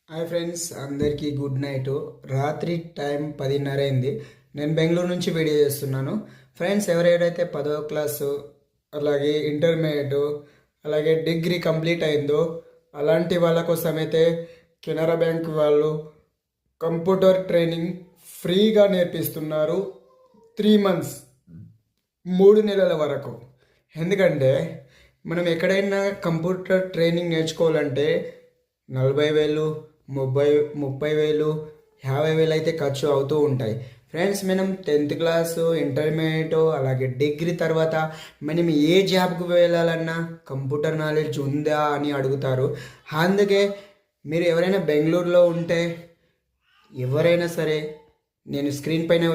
Hi friends, అందరికీ good night. రాత్రి time 10:30 అయింది. నేను బెంగళూరు నుంచి వీడియో చేస్తున్నాను. ఫ్రెండ్స్, ఎవరెవరైతే 10వ క్లాసు అలాగే ఇంటర్మీడియట్ అలాగే డిగ్రీ కంప్లీట్ అయిందో అలాంటి వాళ్ళ కోసమైతే కెనరా బ్యాంక్ వాళ్ళు కంప్యూటర్ ట్రైనింగ్ ఫ్రీగా నేర్పిస్తున్నారు. 3 మంత్స్, 3 నెలల వరకు. ఎందుకంటే మనం ఎక్కడైనా కంప్యూటర్ ట్రైనింగ్ నేర్చుకోవాలంటే 40,000, 30,000, 50,000 అయితే ఖర్చు అవుతూ ఉంటాయి. ఫ్రెండ్స్, మనం 10th క్లాసు, ఇంటర్మీడియట్ అలాగే డిగ్రీ తర్వాత మనం ఏ జాబ్కి వెళ్ళాలన్నా కంప్యూటర్ నాలెడ్జ్ ఉందా అని అడుగుతారు. అందుకే మీరు ఎవరైనా బెంగళూరులో ఉంటే ఎవరైనా సరే నేను స్క్రీన్ పైన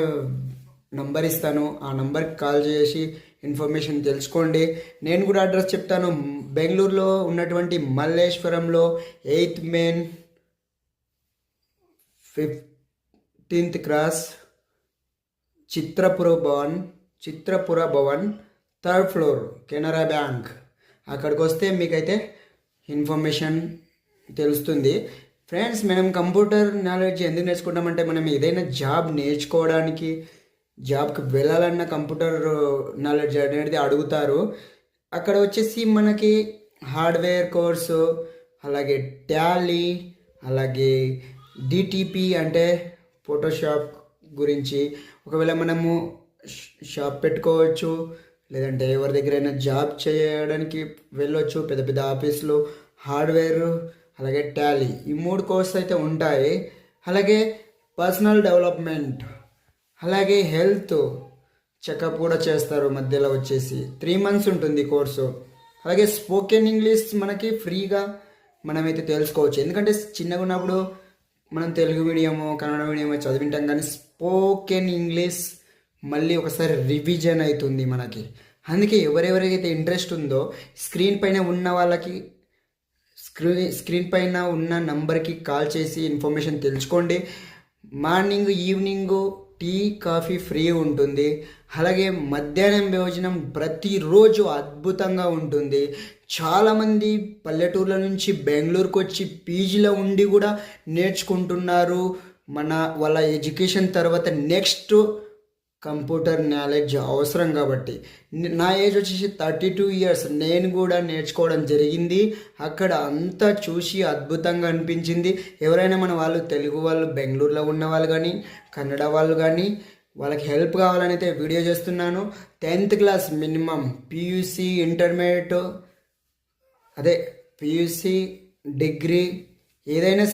నంబర్ ఇస్తాను, ఆ నంబర్కి కాల్ చేసి ఇన్ఫర్మేషన్ తెలుసుకోండి. నేను కూడా అడ్రస్ చెప్తాను. బెంగళూరులో ఉన్నటువంటి మల్లేశ్వరంలో 8th main 15th cross Chitrapura Bhavan 3rd floor Canara bank. అక్కడికి వస్తే మీకైతే ఇన్ఫర్మేషన్ తెలుస్తుంది. ఫ్రెండ్స్, మనం కంప్యూటర్ నాలెడ్జ్ ఎందుకు నేర్చుకుంటామంటే మనం ఏదైనా జాబ్ నేర్చుకోవడానికి, జాబ్కి వెళ్ళాలన్న కంప్యూటర్ నాలెడ్జ్ అనేది అడుగుతారు. అక్కడ వచ్చేసి మనకి హార్డ్వేర్ కోర్సు, అలాగే టాలీ, అలాగే డిటిపి అంటే ఫోటోషాప్ గురించి. ఒకవేళ మనము షాప్ పెట్టుకోవచ్చు, లేదంటే ఎవరి దగ్గరైనా జాబ్ చేయడానికి వెళ్ళొచ్చు. పెద్ద పెద్ద ఆఫీసులు, హార్డ్వేర్ అలాగే టాలీ, ఈ 3 కోర్స్ అయితే ఉంటాయి. అలాగే పర్సనల్ డెవలప్మెంట్, అలాగే హెల్త్ చెకప్ కూడా చేస్తారు. మధ్యలో వచ్చేసి 3 మంత్స్ ఉంటుంది కోర్సు. అలాగే స్పోకెన్ ఇంగ్లీష్ మనకి ఫ్రీగా మనమైతే తెలుసుకోవచ్చు. ఎందుకంటే చిన్నగా ఉన్నప్పుడు మనం తెలుగు మీడియము, కన్నడ మీడియము చదివింటాం, కానీ స్పోకెన్ ఇంగ్లీష్ మళ్ళీ ఒకసారి రివిజన్ అవుతుంది మనకి. అందుకే ఎవరెవరికైతే ఇంట్రెస్ట్ ఉందో స్క్రీన్ పైన ఉన్న వాళ్ళకి స్క్రీన్ పైన ఉన్న నంబర్కి కాల్ చేసి ఇన్ఫర్మేషన్ తెలుసుకోండి. Morning, evening tea, coffee free ఉంటుంది. అలాగే మధ్యాహ్నం భోజనం ప్రతిరోజు అద్భుతంగా ఉంటుంది. చాలామంది పల్లెటూర్ల నుంచి బెంగళూరుకు వచ్చి పీజీలో ఉండి కూడా నేర్చుకుంటున్నారు. వాళ్ళ ఎడ్యుకేషన్ తర్వాత నెక్స్ట్ కంప్యూటర్ నాలెడ్జ్ అవసరం కాబట్టి. నా ఏజ్ వచ్చేసి 32 ఇయర్స్. నేను కూడా నేర్చుకోవడం జరిగింది. అక్కడ అంతా చూసి అద్భుతంగా అనిపించింది. ఎవరైనా మన వాళ్ళు, తెలుగు వాళ్ళు, బెంగళూరులో ఉన్న వాళ్ళు కానీ, కన్నడ వాళ్ళు కానీ, వాళ్ళకి హెల్ప్ కావాలని అయితే వీడియో చేస్తున్నాను. 10th class minimum, PUC, intermediate, అదే పియూసి, డిగ్రీ ఏదైనా